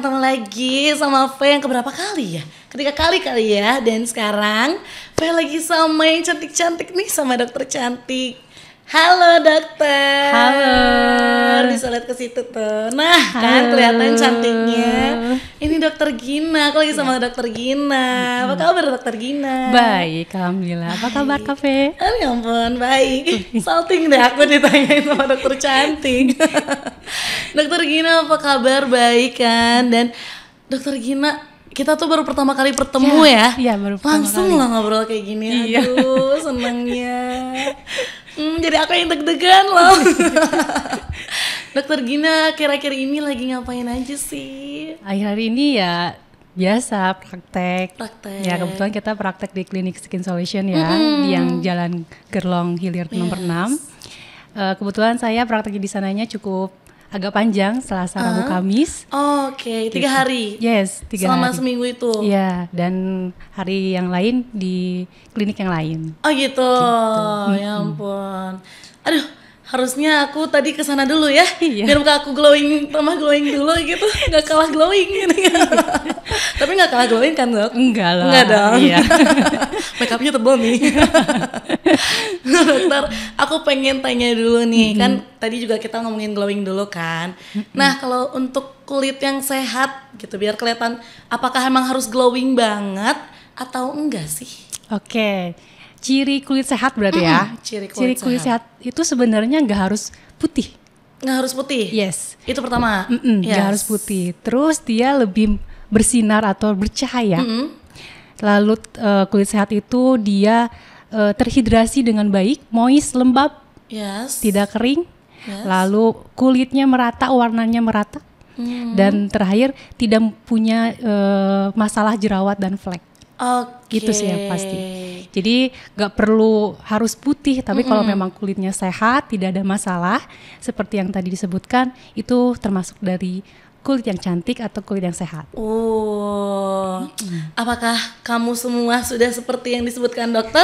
ketemu lagi sama Faye yang keberapa kali ya? Ketiga kali ya. Dan sekarang Faye lagi sama yang cantik-cantik nih, sama dokter cantik. Halo dokter. Halo. Bisa lihat ke situ tuh. Nah, kan kelihatan cantiknya. Ini dokter Gina. Aku lagi sama dokter Gina. Apa kabar dokter Gina? Baik, alhamdulillah. Apa kabar Kafe? Ya ampun, baik. Salting deh aku ditanyain sama dokter cantik. Dokter Gina apa kabar? Baik kan? Dan dokter Gina, kita tuh baru pertama kali bertemu ya? Iya, baru pertama Langsung kali. lah ngobrol kayak gini. Iya. Aduh, senangnya. Jadi aku yang deg-degan loh. Dokter Gina, kira-kira ini lagi ngapain aja sih? Akhir-akhir ini ya biasa praktek. Praktek. Ya kebetulan kita praktek di klinik Skin Solution ya, di yang Jalan Gerlong Hilir nomor 6. Kebetulan saya praktek di sananya cukup agak panjang, Selasa, Rabu, Kamis. Oke, 3 hari. Yes, 3 Selama hari. seminggu itu. Iya, dan hari yang lain di klinik yang lain. Oh gitu. Ya ampun. Aduh, harusnya aku tadi kesana dulu ya. Iya. Biar muka aku glowing, tambah glowing dulu gitu. Gak kalah glowing gitu. Tapi gak kalah glowing kan dok? Enggak lah. Enggak dong. Iya. Make upnya tebal nih. Dokter, aku pengen tanya dulu nih. Kan tadi juga kita ngomongin glowing dulu kan. Nah kalau untuk kulit yang sehat gitu, biar kelihatan apakah emang harus glowing banget atau enggak sih? Oke, ciri kulit sehat berarti ya. Ciri Ciri kulit kulit sehat itu sebenarnya nggak harus putih. Nggak harus putih? Yes. Itu pertama? Nggak harus putih. Terus dia lebih bersinar atau bercahaya. Lalu kulit sehat itu dia terhidrasi dengan baik, moist, lembab, Yes. tidak kering. Yes. Lalu kulitnya merata, warnanya merata. Dan terakhir tidak punya masalah jerawat dan flek. Oke. Itu sih yang pasti. Jadi nggak perlu harus putih, tapi kalau memang kulitnya sehat, tidak ada masalah, seperti yang tadi disebutkan, itu termasuk dari kulit yang cantik atau kulit yang sehat. Oh, apakah kamu semua sudah seperti yang disebutkan dokter?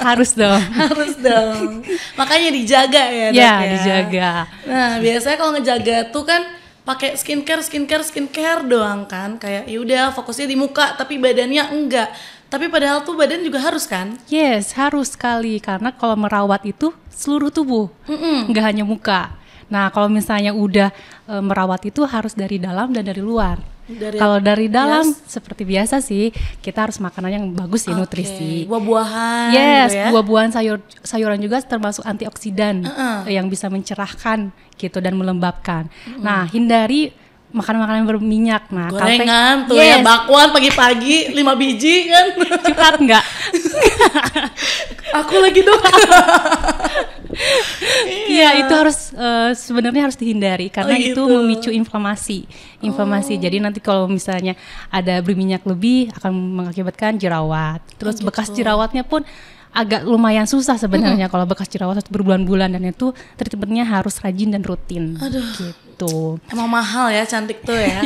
Harus dong. Harus dong. Makanya dijaga ya dok Ya, ya. dijaga. Nah, biasanya kalau ngejaga tuh kan pakai skincare doang kan. Kayak yaudah fokusnya di muka tapi badannya enggak. Tapi padahal tuh badan juga harus kan? Yes, harus sekali, karena kalau merawat itu seluruh tubuh, nggak hanya muka. Nah, kalau misalnya udah merawat itu harus dari dalam dan dari luar. Kalau dari dalam seperti biasa sih, kita harus makanan yang bagus sih, nutrisi. Buah-buahan Yes, gitu ya? buah-buahan, sayuran juga termasuk antioksidan yang bisa mencerahkan gitu dan melembabkan. Nah, hindari makanan-makanan berminyak. Nah, Gorengan tuh ya, bakwan pagi-pagi 5 biji kan. curhat nggak? Aku lagi dok. Iya, itu harus sebenarnya harus dihindari karena itu gitu. memicu inflamasi. Jadi nanti kalau misalnya ada berminyak lebih akan mengakibatkan jerawat. Terus bekas jerawatnya pun agak lumayan susah sebenarnya kalau bekas jerawat berbulan-bulan, dan itu treatmentnya harus rajin dan rutin. Aduh. Gitu. Emang mahal ya cantik tuh ya.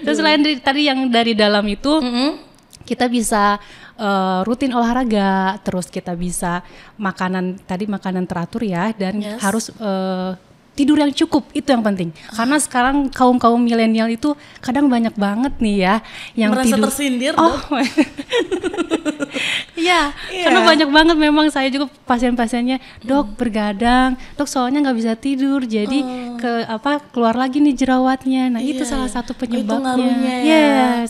Terus selain tadi yang dari dalam itu, kita bisa rutin olahraga, terus kita bisa makanan teratur ya, dan harus tidur yang cukup, itu yang penting. Karena sekarang kaum milenial itu kadang banyak banget nih ya yang Merasa tidur tersindir dok. Iya, karena banyak banget memang saya juga pasien-pasiennya, dok bergadang, dok soalnya nggak bisa tidur, jadi keluar lagi nih jerawatnya. Nah itu salah satu penyebabnya. ngaruhnya ya. Yes,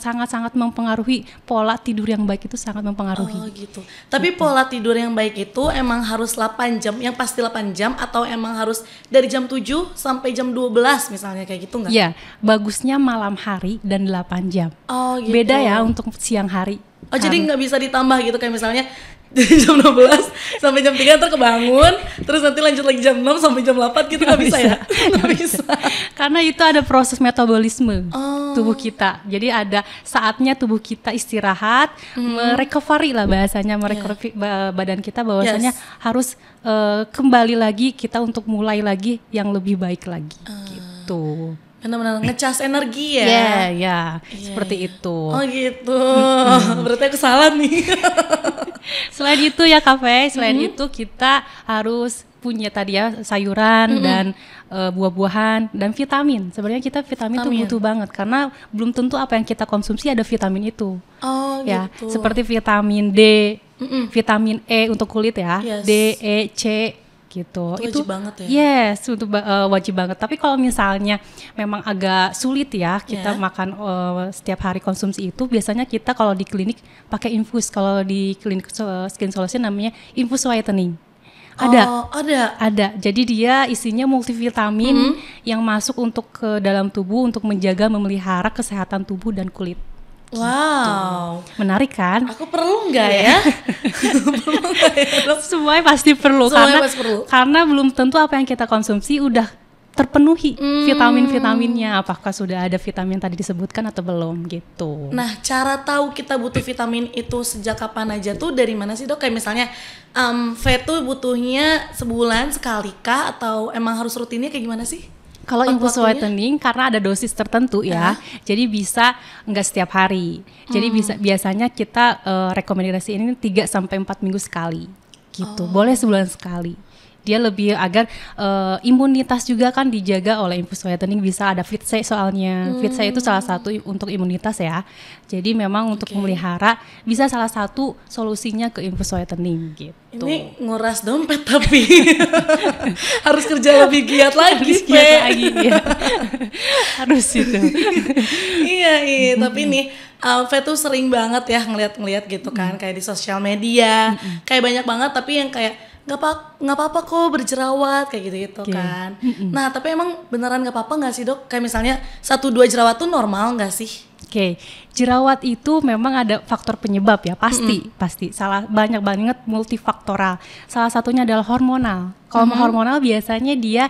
sangat-sangat mempengaruhi pola tidur yang baik, itu sangat mempengaruhi. Oh gitu. Tapi pola tidur yang baik itu emang harus 8 jam, yang pasti 8 jam, atau emang harus dari jam 7 sampai jam 12 misalnya, kayak gitu nggak? Iya, bagusnya malam hari dan 8 jam. Oh gitu. Beda ya untuk siang hari. Oh jadi nggak bisa ditambah gitu, kayak misalnya dari jam 12 sampai jam 3 ntar kebangun, terus nanti lanjut lagi jam 6 sampai jam 8 gitu, nggak bisa ya? Nggak bisa. Karena itu ada proses metabolisme tubuh kita. Jadi ada saatnya tubuh kita istirahat, merecovery lah bahasanya, merecovery badan kita bahwasanya harus kembali lagi kita untuk mulai lagi yang lebih baik lagi gitu. Benar-benar ngecas energi ya? Iya, seperti itu. Oh gitu. Berarti aku salah nih. Selain itu ya Kak Fei, selain itu kita harus punya tadi ya sayuran dan buah-buahan dan vitamin. Sebenarnya kita vitamin tuh butuh banget karena belum tentu apa yang kita konsumsi ada vitamin itu. Oh ya, gitu. Seperti vitamin D, vitamin E untuk kulit ya, D, E, C gitu. Itu wajib banget ya. Yes, untuk wajib banget. Tapi kalau misalnya memang agak sulit ya kita makan setiap hari konsumsi itu, biasanya kita kalau di klinik pakai infus. Kalau di klinik Skin Solution namanya infus whitening. Ada. Jadi dia isinya multivitamin yang masuk untuk ke dalam tubuh untuk menjaga memelihara kesehatan tubuh dan kulit. Wow, gitu. Menarik kan? Aku perlu nggak ya? Perlu nggak ya? Semuanya pasti perlu karena belum tentu apa yang kita konsumsi udah terpenuhi vitamin-vitaminnya. Apakah sudah ada vitamin tadi disebutkan atau belum gitu. Nah, cara tahu kita butuh vitamin itu sejak kapan aja tuh dari mana sih dok? Kayak misalnya V tuh butuhnya sebulan sekali kah atau emang harus rutinnya kayak gimana sih? Kalau infus whitening karena ada dosis tertentu ya, jadi bisa nggak setiap hari. Jadi biasanya kita rekomendasi ini 3-4 minggu sekali, gitu. Boleh sebulan sekali. Dia lebih agar imunitas juga kan dijaga oleh infus whitening. Bisa ada Fit C soalnya. Fit C itu salah satu untuk imunitas ya. Jadi memang untuk memelihara bisa salah satu solusinya ke infus whitening gitu. Ini nguras dompet tapi harus kerja lebih giat lagi. Ya. Harus itu. Iya. Tapi nih V tuh sering banget ya ngeliat gitu kan, kayak di sosial media, kayak banyak banget tapi yang kayak nggak apa-apa kok berjerawat kayak gitu kan. Nah tapi emang beneran nggak apa-apa nggak sih dok? Kayak misalnya 1-2 jerawat tuh normal nggak sih? Jerawat itu memang ada faktor penyebab ya, pasti banyak banget multifaktoral. Salah satunya adalah hormonal. Kalau hormonal biasanya dia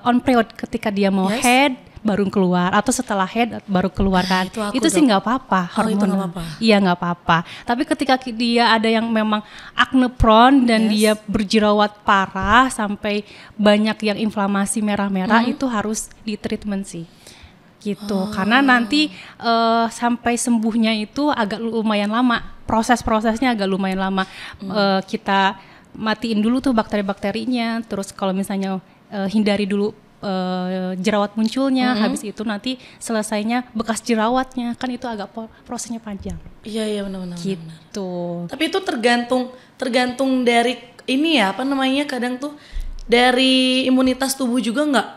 on period ketika dia mau head baru keluar atau setelah head baru keluar kan. Itu sih nggak apa-apa hormonal. Iya nggak apa-apa. Tapi ketika dia ada yang memang acne prone dan dia berjerawat parah sampai banyak yang inflamasi merah-merah itu harus di treatment sih. Gitu. Karena nanti sampai sembuhnya itu agak lumayan lama. Proses-prosesnya agak lumayan lama. Kita matiin dulu tuh bakteri-bakterinya. Terus kalau misalnya hindari dulu jerawat munculnya, habis itu nanti selesainya bekas jerawatnya, kan itu agak prosesnya panjang. Iya benar-benar. Gitu. Tapi itu tergantung dari ini ya, apa namanya, kadang tuh dari imunitas tubuh juga nggak?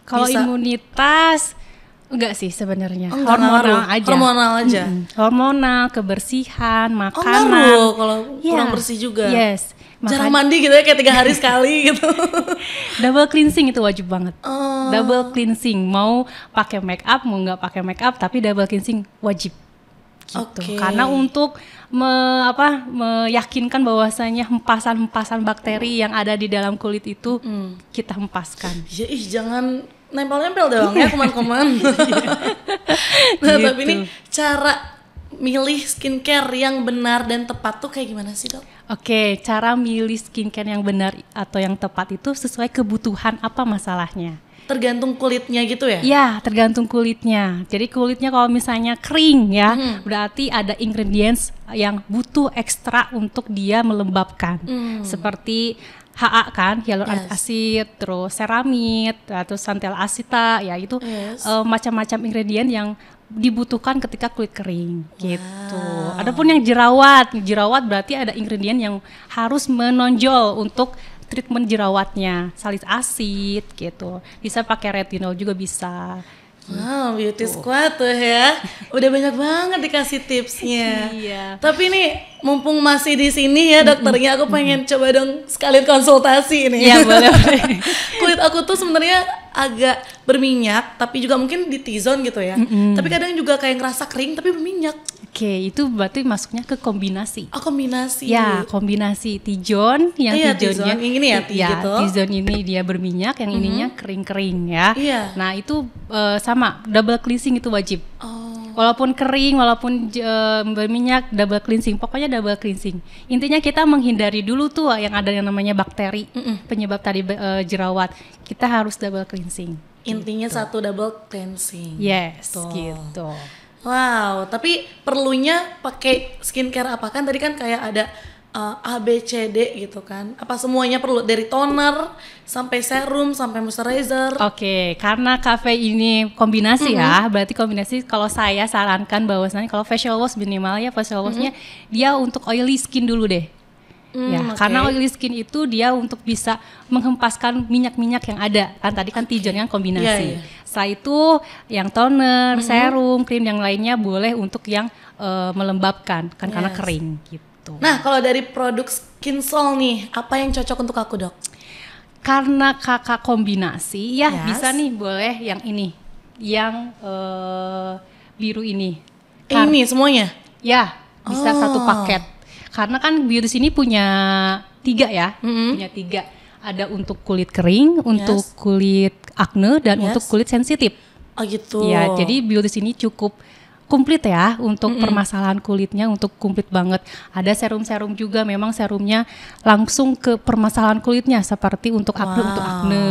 Kalau imunitas enggak sih sebenarnya. Hormonal aja. Hormonal, kebersihan, makanan. Ngaruh kalau kurang bersih juga. Yes. Jarang mandi gitu ya, kayak 3 hari sekali gitu. Double cleansing itu wajib banget. Double cleansing, mau pakai make up mau nggak pakai make up, tapi double cleansing wajib. Gitu. Karena untuk meyakinkan bahwasanya hempasan bakteri yang ada di dalam kulit itu kita hempaskan. Ya jangan nempel-nempel dong ya kuman-kuman. Nah tapi ini cara milih skincare yang benar dan tepat tuh kayak gimana sih dok? Cara milih skincare yang benar atau yang tepat itu sesuai kebutuhan apa masalahnya. Tergantung kulitnya gitu ya? Ya, tergantung kulitnya. Jadi kulitnya kalau misalnya kering ya, berarti ada ingredients yang butuh ekstra untuk dia melembabkan. Seperti HA kan, hyaluronic acid, terus ceramide, terus santal asita, ya itu macam-macam ingredient yang dibutuhkan ketika kulit kering gitu. Adapun yang jerawat berarti ada ingredient yang harus menonjol untuk treatment jerawatnya, salicylic acid gitu. Bisa pakai retinol juga bisa. Wow, beauty squad tuh ya. Udah banyak banget dikasih tipsnya. Iya. Tapi nih mumpung masih di sini ya dokternya, aku pengen coba dong sekalian konsultasi ini. Iya, boleh. Kulit aku tuh sebenarnya agak berminyak, tapi juga mungkin di T-zone gitu ya. Tapi kadang juga kayak ngerasa kering tapi berminyak. Itu berarti masuknya ke kombinasi. Kombinasi. Ya, kombinasi T-zone yang T-zone-nya. Yang ini ya, gitu. T-zone ini dia berminyak, yang ininya kering-kering ya. Nah, itu sama double cleansing itu wajib. Walaupun kering, walaupun berminyak, double cleansing. Pokoknya double cleansing. Intinya kita menghindari dulu tuh yang ada yang namanya bakteri penyebab tadi jerawat. Kita harus double cleansing. Intinya satu double cleansing. Yes, gitu. Wow, tapi perlunya pakai skincare apa? Kan tadi kan kayak ada A, B, C, D gitu kan? Apa semuanya perlu dari toner sampai serum sampai moisturizer? Oke, karena cafe ini kombinasi ya, berarti kombinasi. Kalau saya sarankan bahwasanya kalau facial wash minimal ya facial washnya dia untuk oily skin dulu deh. Karena oily skin itu dia untuk bisa menghempaskan minyak-minyak yang ada kan tadi kan tujuannya kombinasi. Setelah itu yang toner, serum, krim yang lainnya boleh untuk yang melembabkan kan karena kering gitu. Nah kalau dari produk Skinsol nih apa yang cocok untuk aku dok? Karena kakak kombinasi bisa nih boleh yang ini, yang biru ini. Ini semuanya? Ya bisa satu paket. Karena kan Beautys ini punya 3 ya, punya 3. Ada untuk kulit kering, untuk kulit akne, dan untuk kulit sensitif. Oh gitu. Ya, jadi Beautys ini cukup komplit ya untuk permasalahan kulitnya, untuk komplit banget. Ada serum-serum juga, memang serumnya langsung ke permasalahan kulitnya, seperti untuk akne, untuk akne.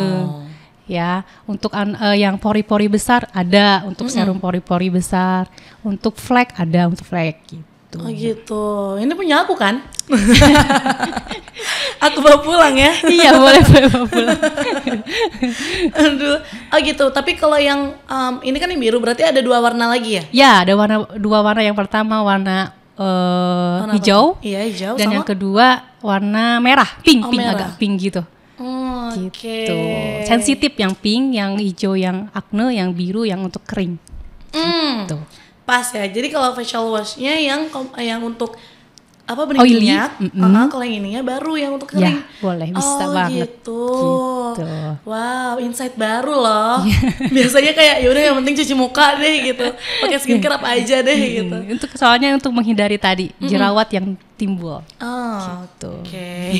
Ya, untuk yang pori-pori besar ada, untuk serum pori-pori besar, untuk flek ada, untuk flek gitu. Oh gitu, ini punya aku kan? Aku bawa pulang ya? Iya boleh bawa pulang. Aduh, oh gitu. Tapi kalau yang ini kan yang biru, berarti ada 2 warna lagi ya? Ya, ada 2 warna. Yang pertama warna hijau. Iya hijau. Dan sama? Yang kedua warna merah, pink merah. agak pink gitu. Gitu. Sensitif yang pink, yang hijau yang akne, yang biru yang untuk kering. Gitu. Pas ya. Jadi kalau facial washnya yang untuk apa berminyak, kalau yang ininya baru yang untuk kering. Ya, boleh bisa banget. Gitu. Wow, insight baru loh. Biasanya kayak yaudah yang penting cuci muka deh gitu. Pakai skincare apa aja deh gitu. Soalnya untuk menghindari tadi jerawat yang timbul. Gitu. Oke.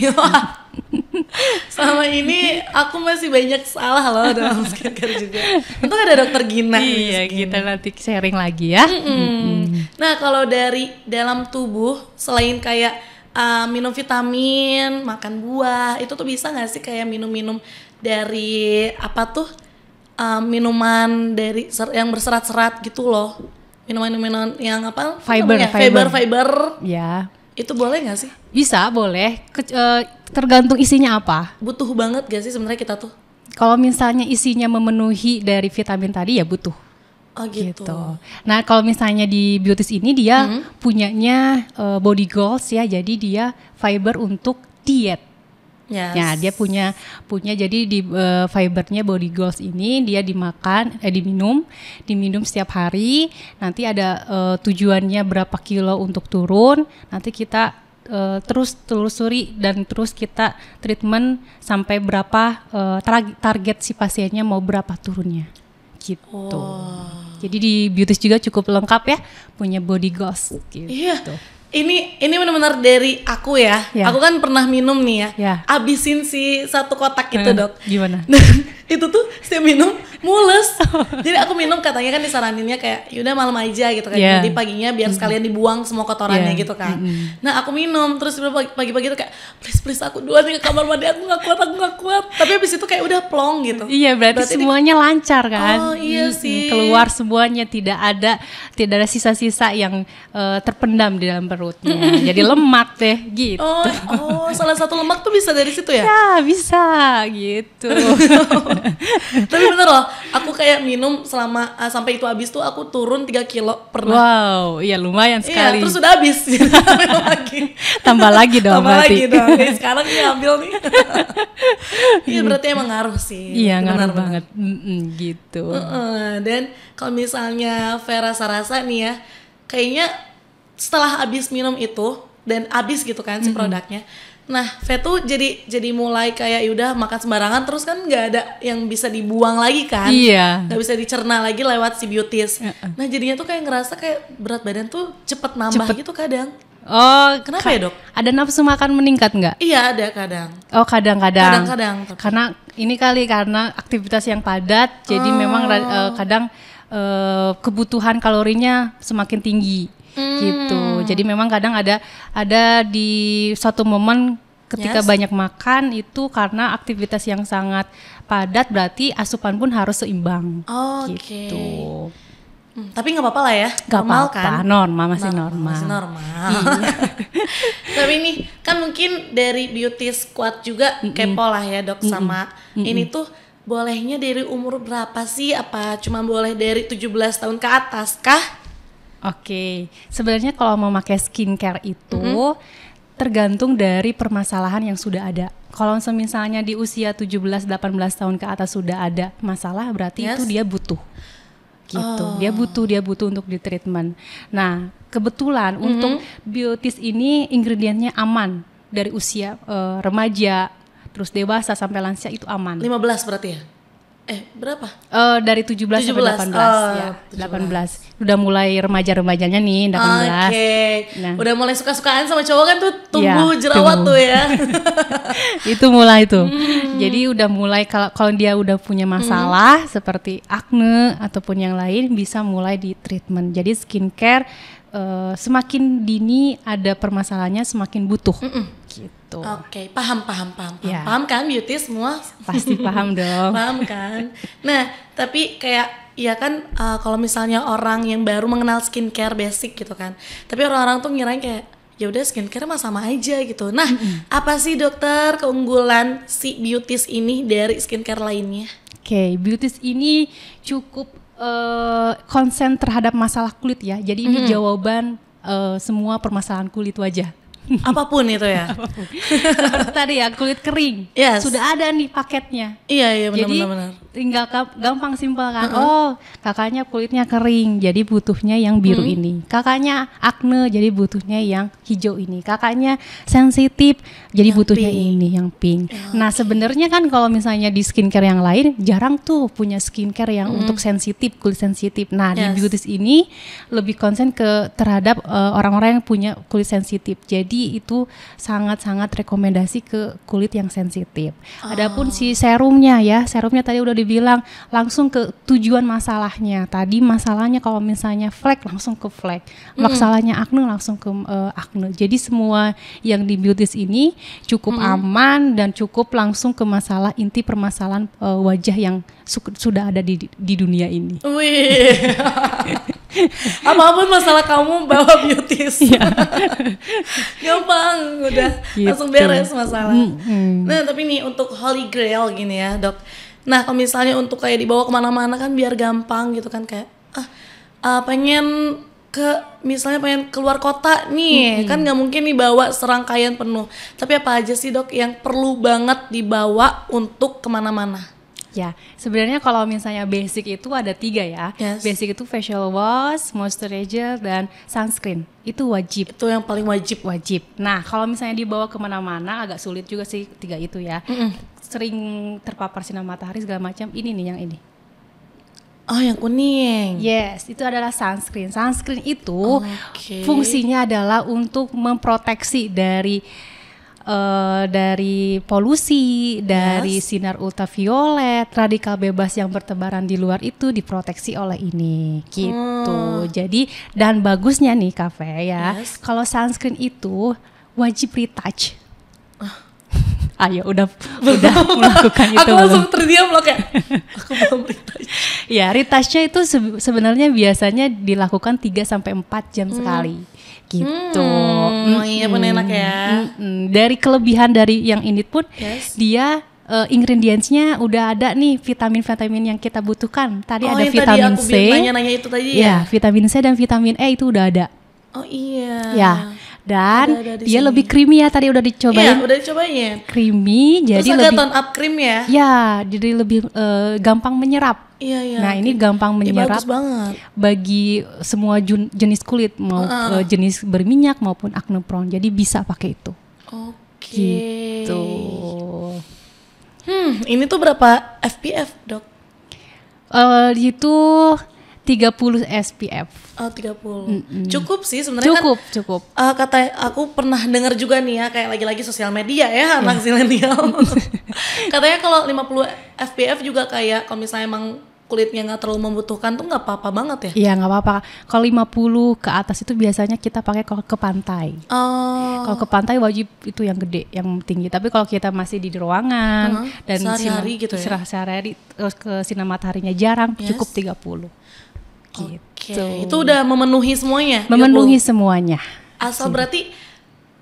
Selama ini aku masih banyak salah loh dalam skincare juga. Untung ada dokter Gina. Iya, kita nanti sharing lagi ya. Nah, kalau dari dalam tubuh selain kayak minum vitamin, makan buah, itu tuh bisa nggak sih kayak minum-minum dari apa tuh minuman dari yang berserat-serat gitu loh? Minuman-minuman yang apa? Fiber. Ya. Itu boleh nggak sih? Bisa, boleh. Tergantung isinya apa. Butuh banget gak sih sebenarnya kita tuh? Kalau misalnya isinya memenuhi dari vitamin tadi ya butuh. Oh gitu. Nah kalau misalnya di Beautys ini dia punyanya body goals ya, jadi dia fiber untuk diet. Ya dia punya jadi di fibernya body goals ini dia diminum setiap hari. Nanti ada tujuannya berapa kilo untuk turun. Nanti kita terus telusuri dan terus kita treatment sampai berapa target si pasiennya mau berapa turunnya gitu. Jadi di Beautys juga cukup lengkap ya, punya body goals gitu. Iya. Ini benar-benar dari aku ya. Aku kan pernah minum nih ya. Abisin si 1 kotak itu dok. Gimana? Itu tuh setiap minum mules. Jadi aku minum katanya kan disaraninnya kayak yaudah malam aja gitu kan. Jadi paginya biar sekalian dibuang semua kotorannya gitu kan. Nah aku minum terus pagi-pagi tuh kayak please aku duluan nih ke kamar mandi, aku gak kuat. Tapi abis itu kayak udah plong gitu. Iya berarti semuanya lancar kan. Oh iya sih. Keluar semuanya, tidak ada sisa-sisa yang terpendam di dalam perutnya. Jadi lemak deh gitu. Oh salah satu lemak tuh bisa dari situ ya? Ya bisa gitu. Tapi bener loh, aku kayak minum selama sampai itu habis tuh aku turun 3 kilo pernah. Wow, iya lumayan sekali. Iya, terus udah habis. Tambah lagi dong. Nih, sekarang nih ambil nih. Iya berarti emang ngaruh sih. Iya ngaruh banget. Gitu. Dan kalau misalnya Vera Sarasa nih ya, kayaknya setelah habis minum itu dan habis gitu kan si produknya. Nah, Ve tuh jadi mulai kayak yaudah makan sembarangan terus kan nggak ada yang bisa dibuang lagi kan? Iya. Nggak bisa dicerna lagi lewat si Beautys. Nah jadinya tuh kayak ngerasa kayak berat badan tuh cepet nambah gitu kadang. Oh, kenapa ya dok? Ada nafsu makan meningkat nggak? Iya ada kadang. Oh kadang-kadang. Kadang-kadang. Karena ini kali karena aktivitas yang padat, jadi memang kadang kebutuhan kalorinya semakin tinggi. Gitu. Jadi memang kadang ada di suatu momen ketika banyak makan itu karena aktivitas yang sangat padat berarti asupan pun harus seimbang. Gitu. Tapi nggak apa-apa lah ya, normal kan? Normal, masih normal. Masih normal. Tapi ini kan mungkin dari beauty squad juga kepo lah ya dok sama ini tuh bolehnya dari umur berapa sih? Apa cuma boleh dari 17 tahun ke atas kah? Oke, sebenarnya kalau mau pakai skincare itu tergantung dari permasalahan yang sudah ada. Kalau misalnya di usia 17-18 tahun ke atas sudah ada masalah, berarti itu dia butuh. Gitu. Dia butuh untuk di treatment. Nah, kebetulan untuk biotis ini ingredientnya aman dari usia remaja, terus dewasa sampai lansia itu aman. 15 berarti ya? Berapa? Dari 17 sampai 18 ya. 18. Udah mulai remaja-remajanya nih 18. Oke. Nah. Udah mulai suka-sukaan sama cowok kan tuh tumbuh ya, jerawat tuh ya. Itu mulai tuh. Jadi udah mulai kalau dia udah punya masalah seperti acne ataupun yang lain bisa mulai di treatment. Jadi skincare semakin dini ada permasalahannya semakin butuh. Gitu. Oke, paham. Ya. Paham kan beauty semua? Pasti paham dong. Paham kan? Nah, tapi kayak ya kan kalau misalnya orang yang baru mengenal skincare basic gitu kan. Tapi orang-orang tuh ngirain kayak ya udah skincare mah sama aja gitu. Nah, apa sih dokter keunggulan si beauties ini dari skincare lainnya? Oke, beauties ini cukup konsen terhadap masalah kulit ya. Jadi ini jawaban semua permasalahan kulit wajah. Apapun itu ya. Seperti tadi ya kulit kering. Yes. Sudah ada nih paketnya. Iya benar. Jadi tinggal gampang simpel kan. Oh, kakaknya kulitnya kering, jadi butuhnya yang biru ini. Kakaknya acne, jadi butuhnya yang hijau ini. Kakaknya sensitif, jadi yang butuhnya ini yang pink. Nah, sebenarnya kan kalau misalnya di skincare yang lain jarang tuh punya skincare yang untuk sensitif, kulit sensitif. Nah, di beauties ini lebih konsen terhadap orang-orang yang punya kulit sensitif. Jadi itu sangat-sangat rekomendasi ke kulit yang sensitif. Adapun si serumnya tadi udah dibilang langsung ke tujuan masalahnya. Tadi masalahnya kalau misalnya flek langsung ke flek, masalahnya acne langsung ke acne. Jadi semua yang di beauties ini cukup aman dan cukup langsung ke masalah inti permasalahan wajah yang sudah ada di dunia ini. Wih. Apapun masalah kamu bawa beauties. Gampang udah gitu. Langsung beres masalah. Nah tapi nih untuk Holy Grail gini ya dok. Nah kalau misalnya untuk kayak dibawa kemana-mana kan biar gampang gitu kan kayak pengen misalnya pengen keluar kota nih kan nggak mungkin nih bawa serangkaian penuh. Tapi apa aja sih dok yang perlu banget dibawa untuk kemana-mana? Ya, sebenarnya kalau misalnya basic itu ada 3 ya. Basic itu facial wash, moisturizer, dan sunscreen. Itu wajib. Itu yang paling wajib. Nah, kalau misalnya dibawa kemana-mana agak sulit juga sih 3 itu ya. Sering terpapar sinar matahari segala macam. Ini nih yang ini. Oh, yang kuning. Yes, itu adalah sunscreen. Sunscreen itu fungsinya adalah untuk memproteksi dari polusi, dari sinar ultraviolet, radikal bebas yang bertebaran di luar itu diproteksi oleh ini, gitu. Jadi dan bagusnya nih Cafe ya, kalau sunscreen itu wajib retouch. Ayo udah melakukan itu. Aku langsung terdiam loh kayak aku belum retouch. Ya, retouchnya itu sebenarnya biasanya dilakukan 3-4 jam sekali. Gitu. Iya pun enak ya. Dari kelebihan dari yang ini pun dia ingredientsnya udah ada nih vitamin-vitamin yang kita butuhkan. Tadi ada vitamin C. Nanya itu tadi ya. Vitamin C dan vitamin E itu udah ada. Oh iya. Ya. Dan ada dia lebih creamy ya, tadi udah dicobain. Iya, udah dicobain. Creamy, jadi terus lebih tone up cream ya. Ya, jadi lebih gampang menyerap. Iya. Nah, ini gampang menyerap bagus banget bagi semua jenis kulit, mau jenis berminyak maupun acne prone. Jadi bisa pakai itu. Gitu. Ini tuh berapa SPF, Dok? Itu 30 SPF. Oh 30. Cukup sih sebenarnya. Cukup. Kata aku pernah dengar juga nih ya, kayak lagi-lagi sosial media ya anak zilenial. Katanya kalau 50 SPF juga kayak kalau misalnya emang kulitnya nggak terlalu membutuhkan tuh nggak apa-apa banget ya? Iya nggak apa-apa. Kalau 50 ke atas itu biasanya kita pakai kalau ke pantai. Kalau ke pantai wajib itu yang gede, yang tinggi. Tapi kalau kita masih di ruangan dan sehari-hari gitu ya? Sehari-hari terus ke sinar mataharinya jarang, cukup 30. gitu. Itu udah memenuhi semuanya? Memenuhi semuanya. Asal berarti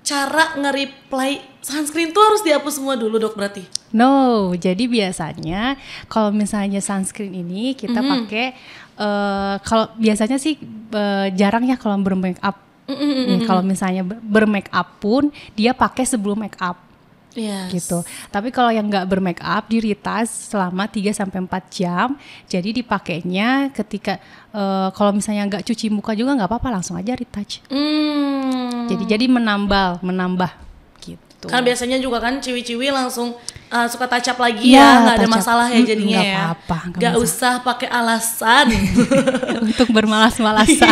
cara nge-reply sunscreen tuh harus dihapus semua dulu dok berarti? No, jadi biasanya kalau misalnya sunscreen ini kita pakai, kalau biasanya sih jarang ya kalau bermake up. Kalau misalnya bermake up pun dia pakai sebelum make up. Yes. Gitu. Tapi kalau yang nggak bermake up di retouch selama 3-4 jam. Jadi dipakainya ketika kalau misalnya nggak cuci muka juga nggak apa-apa, langsung aja retouch. Jadi menambah gitu. Kan biasanya juga kan ciwi-ciwi langsung suka touch up lagi ya, nggak ada masalah ya jadinya gak ya. Nggak usah pakai alasan untuk bermalas-malasan.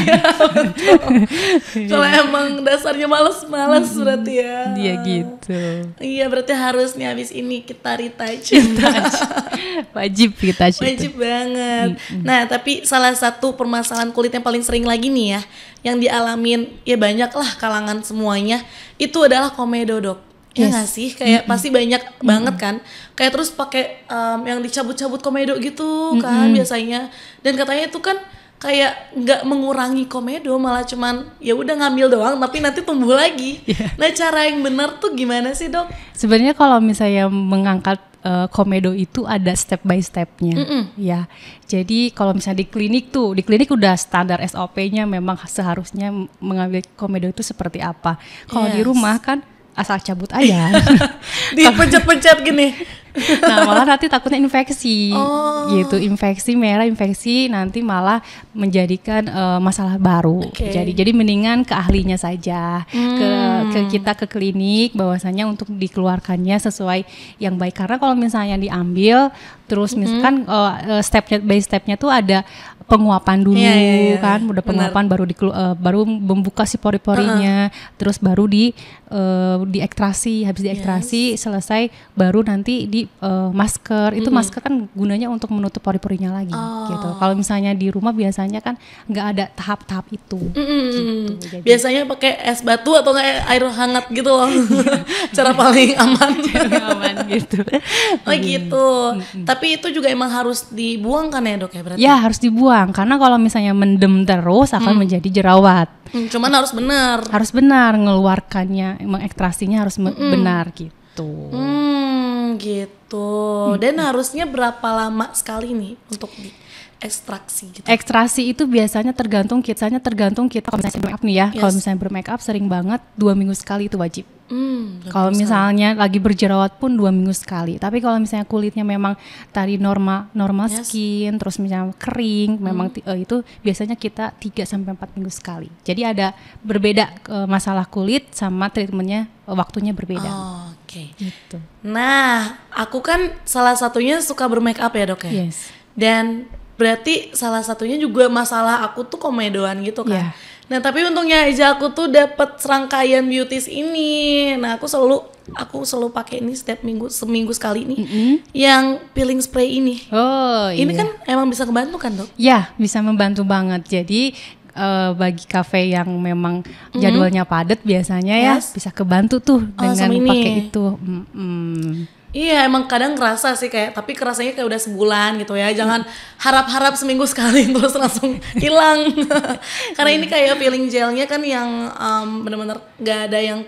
Kalau emang dasarnya malas-malas berarti ya. Dia gitu. Iya berarti harus nih habis ini kita retouch. Wajib retouch. Wajib banget. Nah tapi salah satu permasalahan kulit yang paling sering lagi nih ya, yang dialamin ya banyak lah kalangan semuanya, itu adalah komedo dok. Ya nggak sih, kayak pasti banyak banget kan, kayak terus pakai yang dicabut-cabut komedo gitu kan biasanya, dan katanya itu kan kayak nggak mengurangi komedo, malah cuman ya udah ngambil doang tapi nanti tumbuh lagi. Nah cara yang benar tuh gimana sih dok? Sebenarnya kalau misalnya mengangkat komedo itu ada step by stepnya ya. Jadi kalau misalnya di klinik udah standar SOP-nya, memang seharusnya mengambil komedo itu seperti apa. Kalau di rumah kan asal cabut aja. Dipencet-pencet gini. Nah malah nanti takutnya infeksi gitu, infeksi merah, infeksi nanti malah menjadikan masalah baru. Jadi mendingan ke ahlinya saja, ke kita ke klinik bahwasanya untuk dikeluarkannya sesuai yang baik. Karena kalau misalnya diambil terus misalkan step by stepnya tuh ada penguapan dulu kan, udah penguapan baru membuka si pori-porinya, terus baru diekstrasi, habis diekstrasi selesai baru nanti di masker. Itu masker kan gunanya untuk menutup pori-porinya lagi gitu. Kalau misalnya di rumah biasanya kan nggak ada tahap-tahap itu. Gitu. Jadi, biasanya pakai es batu atau kayak air hangat gitu loh. Cara paling aman. gitu. Oh gitu. Tapi itu juga emang harus dibuang kan ya dok ya berarti? Ya harus dibuang, karena kalau misalnya mendem terus akan menjadi jerawat. Cuman harus benar. Harus benar mengeluarkannya, mengekstrasinya harus benar gitu. Gitu. Dan harusnya berapa lama sekali nih untuk diekstraksi gitu? Ekstraksi itu biasanya tergantung kita kalau misalnya bermake up nih ya. Kalau misalnya bermake up sering banget 2 minggu sekali itu wajib. Kalau misalnya lagi berjerawat pun 2 minggu sekali. Tapi kalau misalnya kulitnya memang tadi normal skin, terus misalnya kering, memang itu biasanya kita 3-4 minggu sekali. Jadi ada berbeda masalah kulit sama treatmentnya, waktunya berbeda. Oke. Gitu. Nah, aku kan salah satunya suka bermake up ya dok ya. Yes. Dan berarti salah satunya juga masalah aku tuh komedoan gitu kan. Nah tapi untungnya aja aku tuh dapat serangkaian beauties ini. Nah aku selalu pakai ini setiap seminggu sekali nih, yang peeling spray ini. Ini kan emang bisa kebantu kan dok? Ya bisa membantu banget. Jadi bagi kafe yang memang jadwalnya padat biasanya ya bisa kebantu tuh dengan pakai itu. Iya emang kadang kerasa sih kayak, tapi kerasanya kayak udah sebulan gitu ya. Jangan harap-harap seminggu sekali terus langsung hilang. Karena ini kayak peeling gelnya kan yang benar-benar nggak ada yang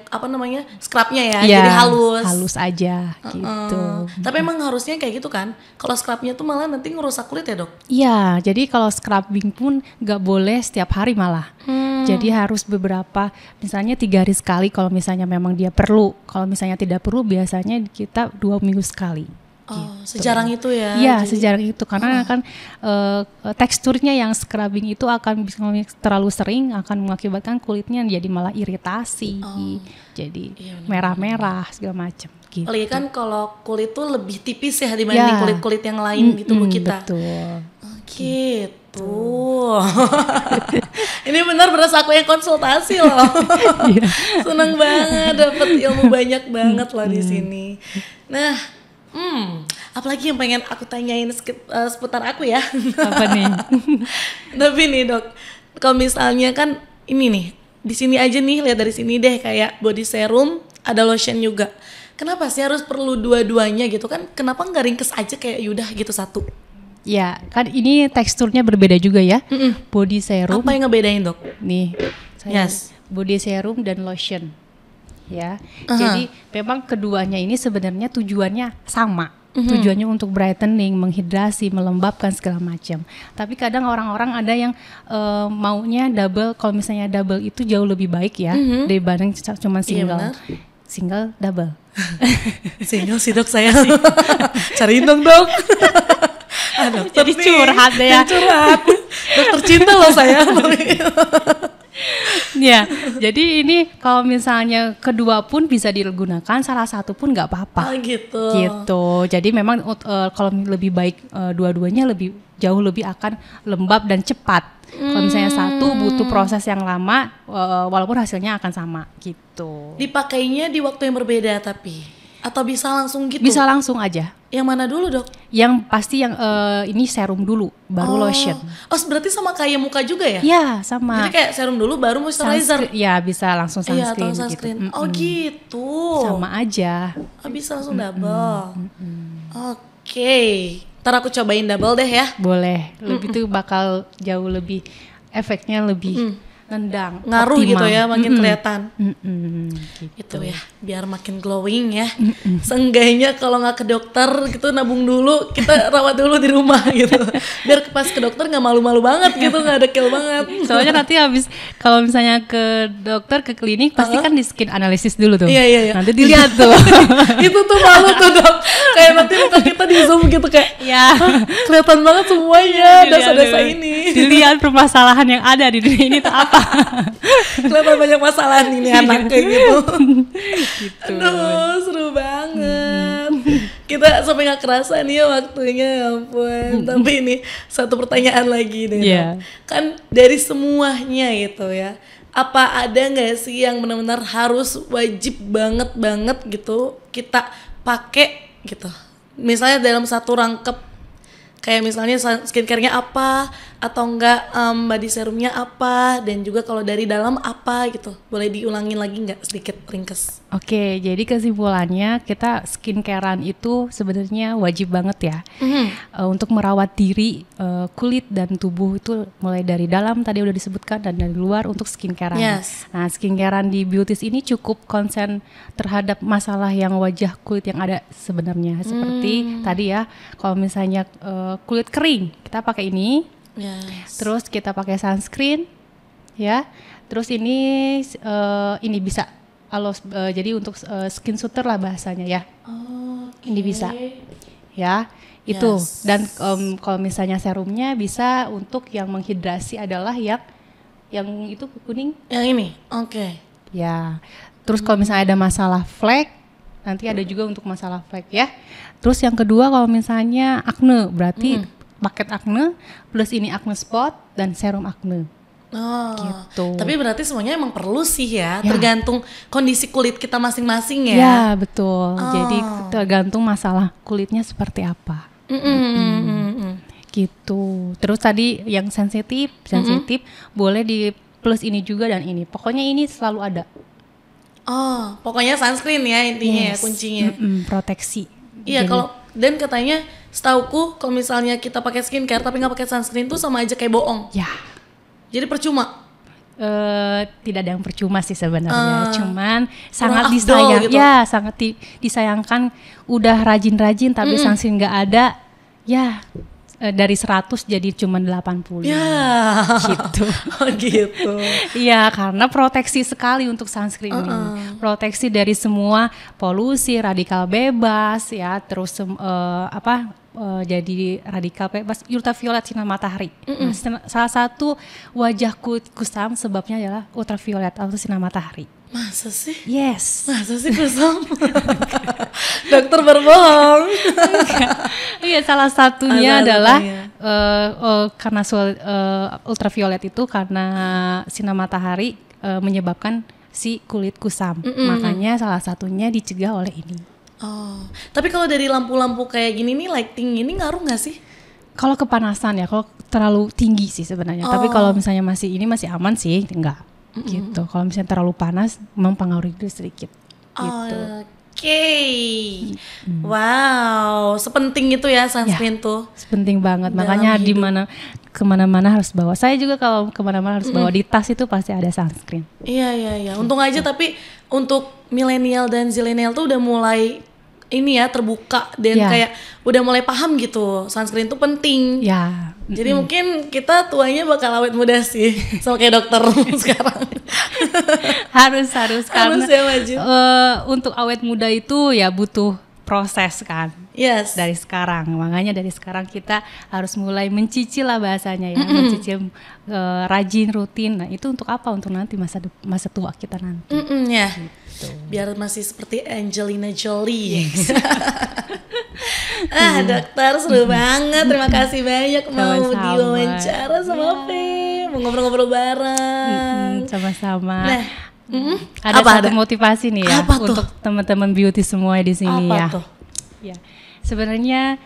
scrubnya ya, jadi halus aja gitu. Tapi emang harusnya kayak gitu kan. Kalau scrubnya tuh malah nanti ngerusak kulit ya dok? Iya, jadi kalau scrubbing pun nggak boleh setiap hari malah. Jadi harus beberapa, misalnya 3 hari sekali kalau misalnya memang dia perlu. Kalau misalnya tidak perlu biasanya kita 2 minggu sekali. Gitu. Sejarang itu ya? Iya, sejarang itu karena kan teksturnya yang scrubbing itu akan terlalu sering akan mengakibatkan kulitnya jadi malah iritasi, jadi merah-merah segala macam. Gitu. Apalagi kan kalau kulit tuh lebih tipis ya dibanding kulit-kulit yang lain di tubuh kita. Betul. Gitu. Ini benar berasa aku yang konsultasi loh. Seneng banget, dapat ilmu banyak banget loh di sini. Nah, apalagi yang pengen aku tanyain seputar aku ya? Apa nih? Tapi nih dok, kalau misalnya kan ini nih, di sini aja nih, lihat dari sini deh, kayak body serum, ada lotion juga. Kenapa sih harus perlu dua-duanya gitu kan? Kenapa nggak ringkes aja kayak yaudah gitu satu? Ya, kan ini teksturnya berbeda juga ya. Body serum. Apa yang ngebedain, Dok? Nih, body serum dan lotion. Ya. Jadi memang keduanya ini sebenarnya tujuannya sama. Tujuannya untuk brightening, menghidrasi, melembabkan segala macam. Tapi kadang orang-orang ada yang maunya double. Kalau misalnya double itu jauh lebih baik ya dibanding cuma single. Single, double. Single sih, Dok, saya. Cariin dong, Dok. Jadi curhat deh ya. Curhat. Dokter cinta loh saya. Ya, jadi ini kalau misalnya kedua pun bisa digunakan, salah satu pun nggak apa-apa. Gitu. Gitu. Jadi memang kalau lebih baik dua-duanya jauh lebih akan lembab dan cepat. Kalau misalnya satu butuh proses yang lama, walaupun hasilnya akan sama. Gitu. Dipakainya di waktu yang berbeda tapi. Atau bisa langsung gitu? Bisa langsung aja. Yang mana dulu, Dok? Yang pasti yang ini serum dulu, baru lotion. Oh, berarti sama kayak muka juga ya? Iya, sama. Jadi kayak serum dulu baru moisturizer? Iya, bisa langsung sunscreen. Iya, sunscreen. Gitu. Oh gitu? Sama aja. Oh, bisa langsung double? Oke. Ntar aku cobain double deh ya? Boleh, lebih tuh bakal jauh lebih, efeknya lebih nendang, ngaruh optimal. Gitu ya, makin kelihatan. Gitu. Itu ya, biar makin glowing ya. Seenggaknya kalau nggak ke dokter gitu nabung dulu, kita rawat dulu di rumah gitu. Biar pas ke dokter nggak malu-malu banget gitu, nggak dekil banget. Soalnya nanti habis kalau misalnya ke dokter, ke klinik pasti kan di skin analisis dulu tuh. Iya. Nanti dilihat tuh. Itu tuh malu tuh, Dok. Kayak nanti muka kita di zoom gitu kayak. Ya. Kelihatan banget semuanya, dasa-dasa ini. Dilihat permasalahan yang ada di dunia ini tuh apa. Kelihatan banyak masalah nih anak kayak gitu. Gitu. Aduh, seru banget. Kita sampai gak kerasa nih ya waktunya, ya ampun. Tapi ini satu pertanyaan lagi deh. Kan dari semuanya gitu ya, apa ada gak sih yang benar-benar harus wajib banget gitu kita pakai gitu? Misalnya dalam satu rangkep, kayak misalnya skincare-nya apa, atau enggak body serumnya apa, dan juga kalau dari dalam apa gitu. Boleh diulangin lagi nggak sedikit ringkes? Oke, jadi kesimpulannya kita skincarean itu sebenarnya wajib banget ya. Untuk merawat diri, kulit dan tubuh itu mulai dari dalam tadi udah disebutkan dan dari luar untuk skincarean. Nah, skincarean di Beauties ini cukup konsen terhadap masalah yang wajah kulit yang ada sebenarnya. Seperti tadi ya, kalau misalnya kulit kering, kita pakai ini. Terus kita pakai sunscreen, ya. Terus ini bisa jadi untuk skin shooter lah bahasanya ya. Ini bisa, ya. Itu dan kalau misalnya serumnya bisa untuk yang menghidrasi adalah yang itu kuning. Yang ini, Ya. Terus kalau misalnya ada masalah flek, nanti ada juga untuk masalah flek ya. Terus yang kedua kalau misalnya acne, berarti paket acne plus ini acne spot dan serum acne. Gitu. Tapi berarti semuanya emang perlu sih ya, tergantung kondisi kulit kita masing-masing ya. Ya, betul. Jadi tergantung masalah kulitnya seperti apa. Gitu. Terus tadi yang sensitif boleh di plus ini juga dan ini. Pokoknya ini selalu ada. Pokoknya sunscreen ya intinya ya, kuncinya. Proteksi. Iya, kalau dan katanya setauku kalau misalnya kita pakai skincare tapi nggak pakai sunscreen tuh sama aja kayak bohong. Ya. Jadi percuma. Tidak ada yang percuma sih sebenarnya, cuman sangat disayang, gitu. Ya sangat disayangkan. Udah rajin-rajin tapi sunscreen nggak ada, ya dari 100 jadi cuma 80. Ya. Gitu. Gitu. Iya, karena proteksi sekali untuk sunscreen ini. Proteksi dari semua polusi, radikal bebas ya, terus jadi radikal bebas ultraviolet sinar matahari. Nah, salah satu wajah kulit kusam sebabnya adalah ultraviolet atau sinar matahari. Masa sih? Yes. Masa sih kusam? Dokter berbohong. Iya, salah satunya adalah karena ultraviolet itu karena sinar matahari menyebabkan si kulit kusam. Makanya salah satunya dicegah oleh ini. Tapi kalau dari lampu-lampu kayak gini nih, lighting ini ngaruh nggak sih? Kalau kepanasan ya, kalau terlalu tinggi sih sebenarnya. Tapi kalau misalnya masih aman sih, enggak. Gitu. Kalau misalnya terlalu panas, mempengaruhi sedikit. Gitu. Wow, sepenting itu ya sunscreen tuh. Sepenting banget, makanya di mana kemana-mana harus bawa. Saya juga kalau kemana-mana harus bawa, di tas itu pasti ada sunscreen. Iya. Untung aja tapi untuk milenial dan zilenial tuh udah mulai ini ya terbuka dan kayak udah mulai paham gitu sunscreen tuh penting. Ya. Jadi mungkin kita tuanya bakal awet muda sih, sama kayak dokter sekarang. harus karena ya, maju. Untuk awet muda itu ya butuh proses kan. Yes. Dari sekarang, makanya dari sekarang kita harus mulai mencicil lah bahasanya ya, mencicil rajin, rutin. Nah itu untuk apa? Untuk nanti masa tua kita nanti. Ya. Gitu. Biar masih seperti Angelina Jolie. Yes. Dokter seru banget. Terima kasih banyak mau diwawancara sama Fem, mau ngobrol-ngobrol bareng. Sama-sama. Nah, ada satu motivasi nih ya untuk teman-teman beauty semua di sini apa tuh? Ya, sebenarnya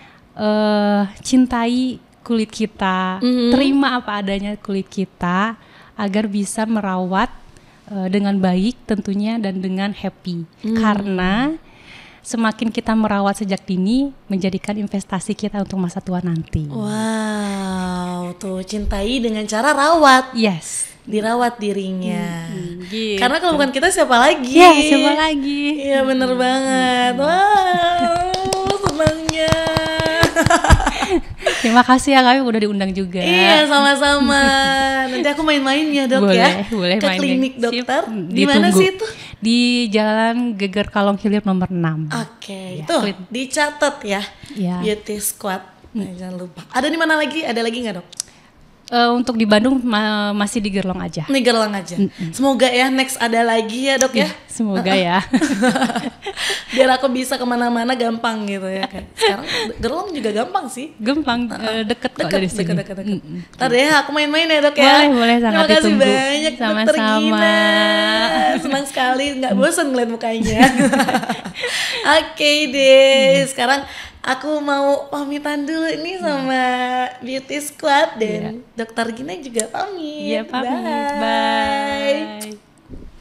cintai kulit kita, terima apa adanya kulit kita agar bisa merawat dengan baik tentunya dan dengan happy. Karena semakin kita merawat sejak dini menjadikan investasi kita untuk masa tua nanti. Wow, tuh cintai dengan cara rawat. Yes. Dirawat dirinya. Gitu. Karena kalau bukan kita siapa lagi? Ya, siapa lagi? Iya bener banget. Wow, senangnya. Terima kasih ya, kami udah diundang juga. Iya, sama-sama. Nanti aku main-main ya dok. Boleh ke main klinik dokter. Di mana Ditunggu. sih itu? Di Jalan Geger Kalong Hilir nomor 6. Oke, itu dicatat ya. Beauty Squad. Nah, jangan lupa. Ada di mana lagi? Ada lagi nggak dok? Untuk di Bandung masih di Gerlong aja. Di Gerlong aja. Semoga ya next ada lagi ya dok ya. Semoga ya. Biar aku bisa kemana-mana gampang gitu ya. Sekarang Gerlong juga gampang sih. Gampang, deket kok dari sini. Deket. Ntar ya aku main-main ya dok ya. Boleh sangat ditunggu. Terima kasih banyak Dokter Gina. Senang sekali, nggak bosan ngeliat mukanya. Oke deh, sekarang aku mau pamitan dulu nih sama Beauty Squad dan Dokter Gina juga pamit. Iya, pamit. Bye.